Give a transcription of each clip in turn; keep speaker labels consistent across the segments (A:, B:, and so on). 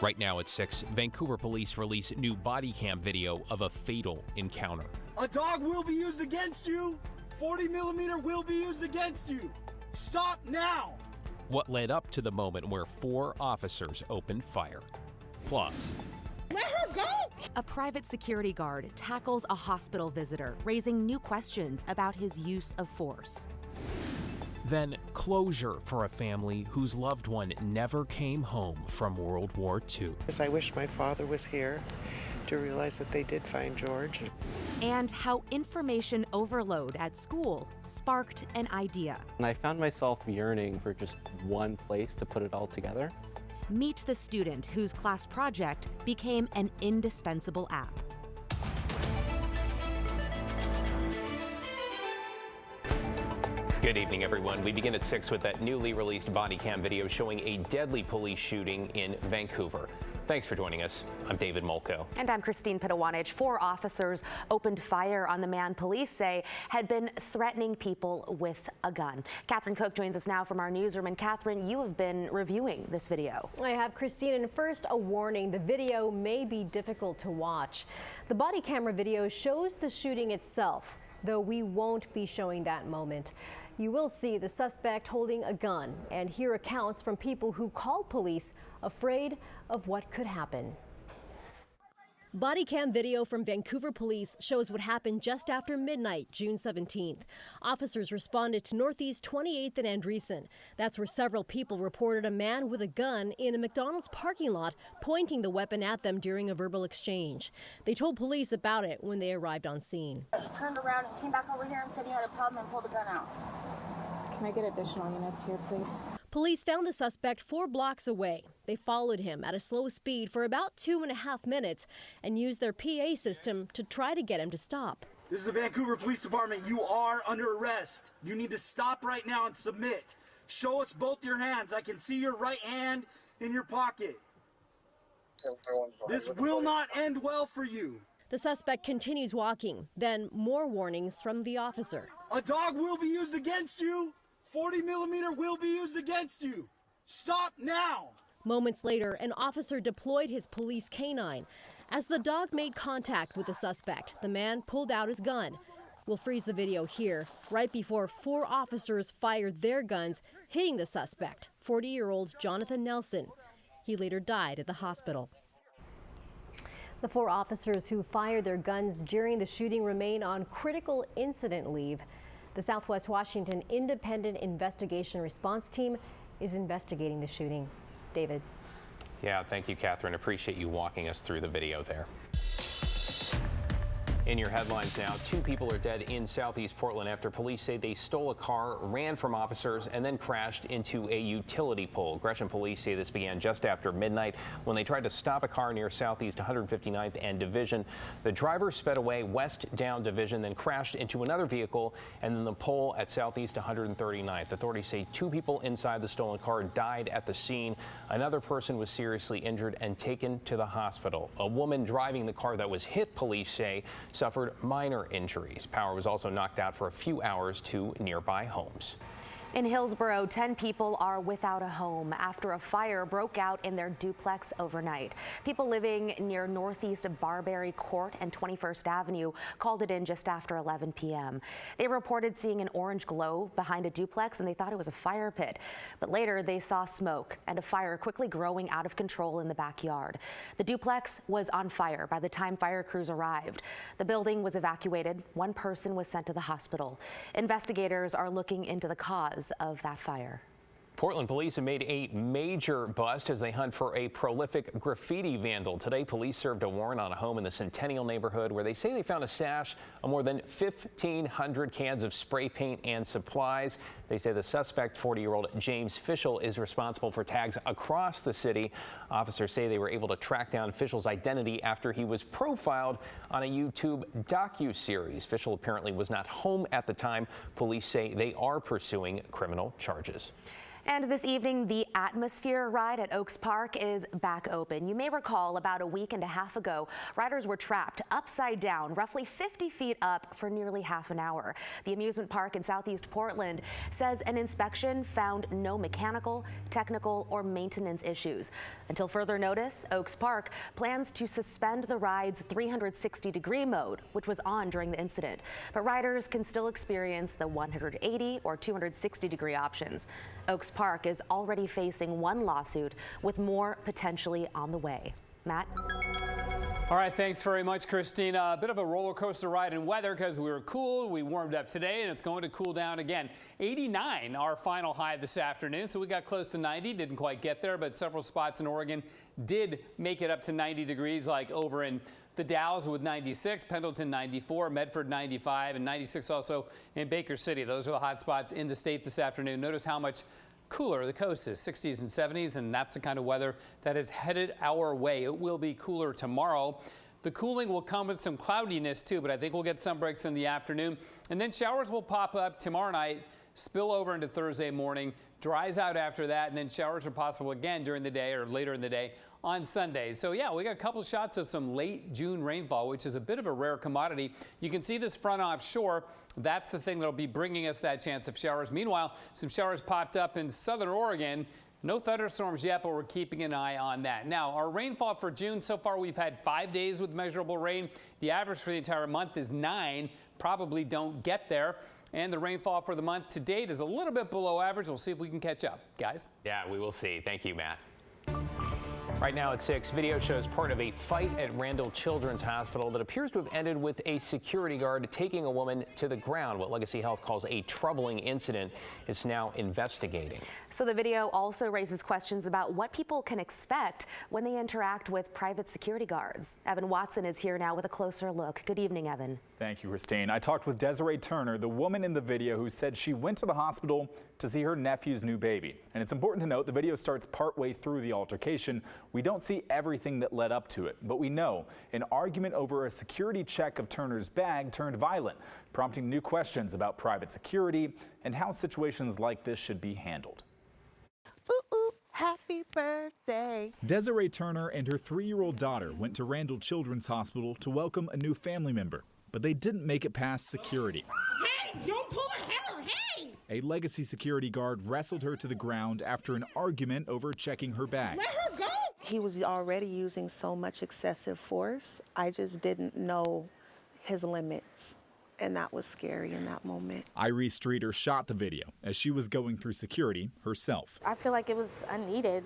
A: Right now at 6, Vancouver police release new body cam video of a fatal encounter.
B: A dog will be used against you. 40 millimeter will be used against you. Stop now.
A: What led up to the moment where 4 officers opened fire. Plus,
C: let her go!
D: A private security guard tackles a hospital visitor, raising new questions about his use of force.
A: Then closure for a family whose loved one never came home from World War II.
E: I wish my father was here to realize that they did find George.
D: And how information overload at school sparked an idea.
F: And I found myself yearning for just one place to put it all together.
D: Meet the student whose class project became an indispensable app.
G: Good evening, everyone. We begin at 6 with that newly released body cam video showing a deadly police shooting in Vancouver. Thanks for joining us. I'm David Molko.
H: And I'm Christine Pitawanich. 4 officers opened fire on the man police say had been threatening people with a gun. Catherine Cook joins us now from our newsroom. And Catherine, you have been reviewing this video.
I: I have, Christine. And first, a warning. The video may be difficult to watch. The body camera video shows the shooting itself, though we won't be showing that moment. You will see the suspect holding a gun and hear accounts from people who called police afraid of what could happen. Body cam video from Vancouver police shows what happened just after midnight, June 17th. Officers responded to Northeast 28th and Andreessen. That's where several people reported a man with a gun in a McDonald's parking lot, pointing the weapon at them during a verbal exchange. They told police about it when they arrived on scene.
C: He turned around and came back over here and said he had a problem and pulled the gun out.
J: Can I get additional units here, please?
I: Police found the suspect 4 blocks away. They followed him at a slow speed for about 2.5 minutes and used their PA system to try to get him to stop.
B: This is the Vancouver Police Department. You are under arrest. You need to stop right now and submit. Show us both your hands. I can see your right hand in your pocket. This will not end well for you.
I: The suspect continues walking. Then more warnings from the officer.
B: A dog will be used against you. 40 millimeter will be used against you. Stop now.
I: Moments later, an officer deployed his police canine. As the dog made contact with the suspect, the man pulled out his gun. We'll freeze the video here, right before 4 officers fired their guns, hitting the suspect, 40-year-old Jonathan Nelson. He later died at the hospital. The 4 officers who fired their guns during the shooting remain on critical incident leave. The Southwest Washington Independent Investigation Response Team is investigating the shooting. David.
G: Yeah, thank you, Catherine. Appreciate you walking us through the video there. In your headlines now, 2 people are dead in southeast Portland after police say they stole a car, ran from officers, and then crashed into a utility pole. Gresham police say this began just after midnight when they tried to stop a car near southeast 159th and Division. The driver sped away west down Division, then crashed into another vehicle and then the pole at southeast 139th. Authorities say 2 people inside the stolen car died at the scene. Another person was seriously injured and taken to the hospital. A woman driving the car that was hit, police say, suffered minor injuries. Power was also knocked out for a few hours to nearby homes.
H: In Hillsborough, 10 people are without a home after a fire broke out in their duplex overnight. People living near northeast of Barberry Court and 21st Avenue called it in just after 11 p.m. They reported seeing an orange glow behind a duplex and they thought it was a fire pit. But later they saw smoke and a fire quickly growing out of control in the backyard. The duplex was on fire by the time fire crews arrived. The building was evacuated. 1 person was sent to the hospital. Investigators are looking into the cause of that fire.
G: Portland police have made a major bust as they hunt for a prolific graffiti vandal. Today, police served a warrant on a home in the Centennial neighborhood where they say they found a stash of more than 1,500 cans of spray paint and supplies. They say the suspect, 40-year-old James Fischel, is responsible for tags across the city. Officers say they were able to track down Fischel's identity after he was profiled on a YouTube docu-series. Fischel apparently was not home at the time. Police say they are pursuing criminal charges.
H: And this evening, the Atmosphere ride at Oaks Park is back open. You may recall about a week and a half ago, riders were trapped upside down, roughly 50 feet up for nearly half an hour. The amusement park in Southeast Portland says an inspection found no mechanical, technical, or maintenance issues. Until further notice, Oaks Park plans to suspend the ride's 360-degree mode, which was on during the incident. But riders can still experience the 180 or 260-degree options. Oaks Park is already facing one lawsuit with more potentially on the way. Matt?
K: All right, thanks very much, Christina. A bit of a roller coaster ride in weather because we were cool. We warmed up today, and it's going to cool down again. 89, our final high this afternoon, so we got close to 90. Didn't quite get there, but several spots in Oregon did make it up to 90 degrees, like over in the Dalles with 96, Pendleton 94, Medford 95, and 96 also in Baker City. Those are the hot spots in the state this afternoon. Notice how much cooler the coast is, 60s and 70s, and that's the kind of weather that is headed our way. It will be cooler tomorrow. The cooling will come with some cloudiness too, but I think we'll get some breaks in the afternoon. And then showers will pop up tomorrow night, spill over into Thursday morning, dries out after that, and then showers are possible again during the day or later in the day on Sunday. So yeah, we got a couple shots of some late June rainfall, which is a bit of a rare commodity. You can see this front offshore. That's the thing that'll be bringing us that chance of showers. Meanwhile, some showers popped up in southern Oregon. No thunderstorms yet, but we're keeping an eye on that. Now, our rainfall for June, so far we've had 5 days with measurable rain. The average for the entire month is 9. Probably don't get there. And the rainfall for the month to date is a little bit below average. We'll see if we can catch up. Guys?
G: Yeah, we will see. Thank you, Matt. Right now at 6, video shows part of a fight at Randall Children's Hospital that appears to have ended with a security guard taking a woman to the ground. What Legacy Health calls a troubling incident is now investigating.
H: So the video also raises questions about what people can expect when they interact with private security guards. Evan Watson is here now with a closer look. Good evening, Evan.
L: Thank you, Christine. I talked with Desiree Turner, the woman in the video who said she went to the hospital to see her nephew's new baby. And it's important to note the video starts partway through the altercation. We don't see everything that led up to it, but we know an argument over a security check of Turner's bag turned violent, prompting new questions about private security and how situations like this should be handled.
M: Ooh, ooh, happy birthday.
L: Desiree Turner and her 3-year-old daughter went to Randall Children's Hospital to welcome a new family member, but they didn't make it past security.
N: Hey, don't pull her hair, hey!
L: A Legacy security guard wrestled her to the ground after an argument over checking her bag.
N: Let her go!
M: He was already using so much excessive force. I just didn't know his limits, and that was scary in that moment.
L: Irie Streeter shot the video as she was going through security herself.
J: I feel like it was unneeded,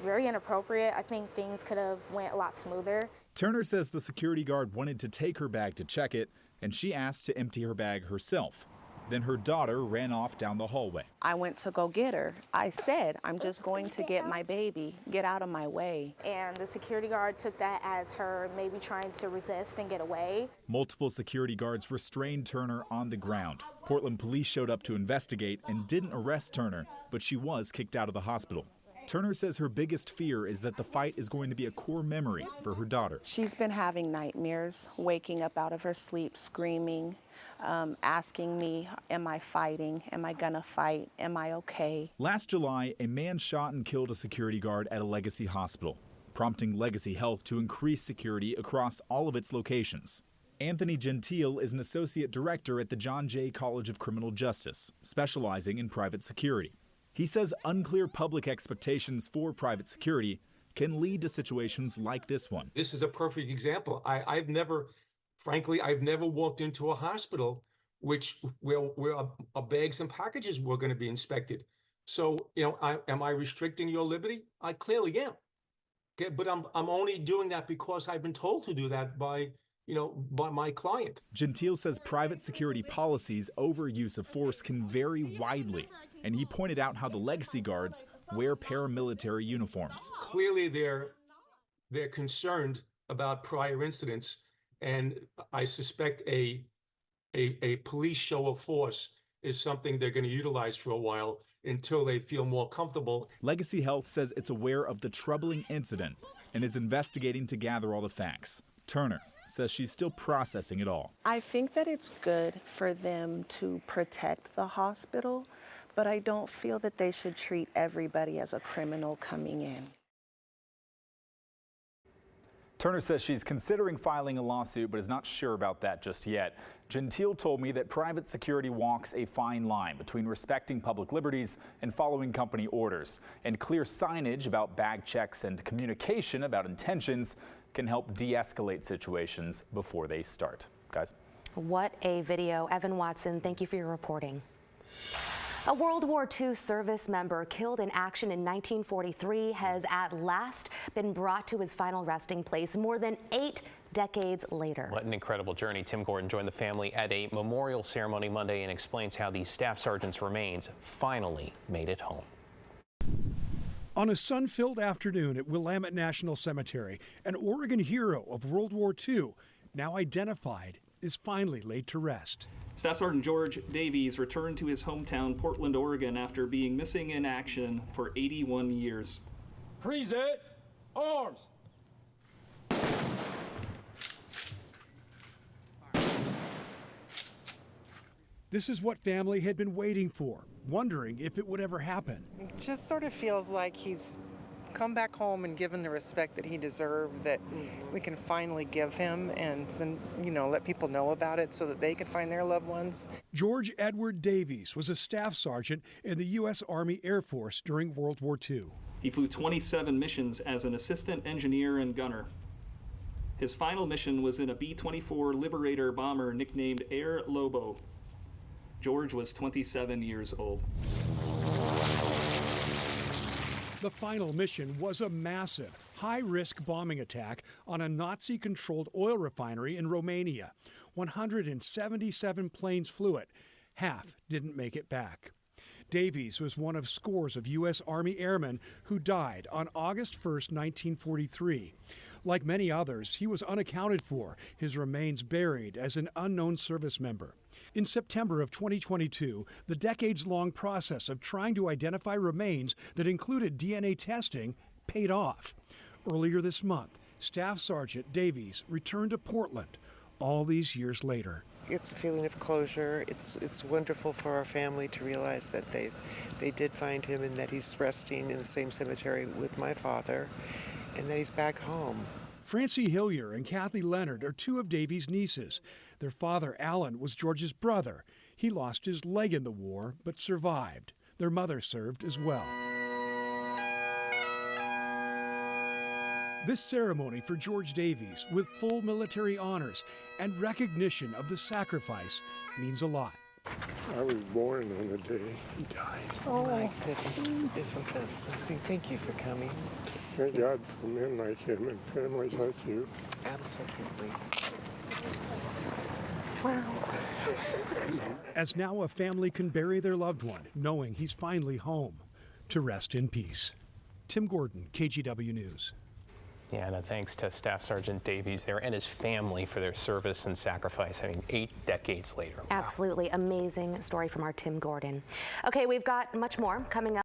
J: very inappropriate. I think things could have went a lot smoother.
L: Turner says the security guard wanted to take her bag to check it, and she asked to empty her bag herself. Then her daughter ran off down the hallway.
M: I went to go get her. I said, I'm just going to get my baby. Get out of my way.
J: And the security guard took that as her maybe trying to resist and get away.
L: Multiple security guards restrained Turner on the ground. Portland police showed up to investigate and didn't arrest Turner, but she was kicked out of the hospital. Turner says her biggest fear is that the fight is going to be a core memory for her daughter.
M: She's been having nightmares, waking up out of her sleep, screaming, asking me, am I fighting? Am I gonna fight? Am I okay?
L: Last July, a man shot and killed a security guard at a Legacy hospital, prompting Legacy Health to increase security across all of its locations. Anthony Gentile is an associate director at the John Jay College of Criminal Justice, specializing in private security. He says unclear public expectations for private security can lead to situations like this one.
O: This is a perfect example. I've never walked into a hospital where bags and packages were going to be inspected. So, am I restricting your liberty? I clearly am. Okay, but I'm only doing that because I've been told to do that by my client.
L: Gentile says private security policies over use of force can vary widely, and he pointed out how the Legacy guards wear paramilitary uniforms.
O: Clearly, they're concerned about prior incidents, and I suspect a police show of force is something they're going to utilize for a while until they feel more comfortable.
L: Legacy Health says it's aware of the troubling incident and is investigating to gather all the facts. Turner says she's still processing it all.
M: I think that it's good for them to protect the hospital, but I don't feel that they should treat everybody as a criminal coming in.
L: Turner says she's considering filing a lawsuit, but is not sure about that just yet. Gentile told me that private security walks a fine line between respecting public liberties and following company orders. And clear signage about bag checks and communication about intentions can help de-escalate situations before they start. Guys.
H: What a video. Evan Watson, thank you for your reporting. A World War II service member killed in action in 1943 has at last been brought to his final resting place more than 8 decades later.
G: What an incredible journey. Tim Gordon joined the family at a memorial ceremony Monday and explains how the staff sergeant's remains finally made it home.
P: On a sun-filled afternoon at Willamette National Cemetery, an Oregon hero of World War II, now identified, is finally laid to rest.
Q: Staff Sergeant George Davies returned to his hometown, Portland, Oregon, after being missing in action for 81 years.
R: Present arms.
P: This is what family had been waiting for, wondering if it would ever happen.
E: It just sort of feels like he's come back home and given the respect that he deserved, that we can finally give him, and then, let people know about it so that they can find their loved ones.
P: George Edward Davies was a staff sergeant in the U.S. Army Air Force during World War II.
Q: He flew 27 missions as an assistant engineer and gunner. His final mission was in a B-24 Liberator bomber nicknamed Air Lobo. George was 27 years old.
P: The final mission was a massive, high-risk bombing attack on a Nazi-controlled oil refinery in Romania. 177 planes flew it. Half didn't make it back. Davies was one of scores of U.S. Army airmen who died on August 1, 1943. Like many others, he was unaccounted for, his remains buried as an unknown service member. In September of 2022, the decades-long process of trying to identify remains that included DNA testing paid off. Earlier this month, Staff Sergeant Davies returned to Portland all these years later.
E: It's a feeling of closure. It's wonderful for our family to realize that they did find him and that he's resting in the same cemetery with my father and that he's back home.
P: Francie Hillier and Kathy Leonard are two of Davies' nieces. Their father, Alan, was George's brother. He lost his leg in the war, but survived. Their mother served as well. This ceremony for George Davies, with full military honors and recognition of the sacrifice, means a lot.
R: I was born on the day he died.
E: Oh my goodness, isn't that something? Thank you for coming.
R: Thank God for men like him and families like you.
E: Absolutely.
P: Wow. As now a family can bury their loved one, knowing he's finally home to rest in peace. Tim Gordon, KGW News.
G: Yeah, and thanks to Staff Sergeant Davies there and his family for their service and sacrifice. 8 decades later.
H: Absolutely amazing story from our Tim Gordon. Okay, we've got much more coming up.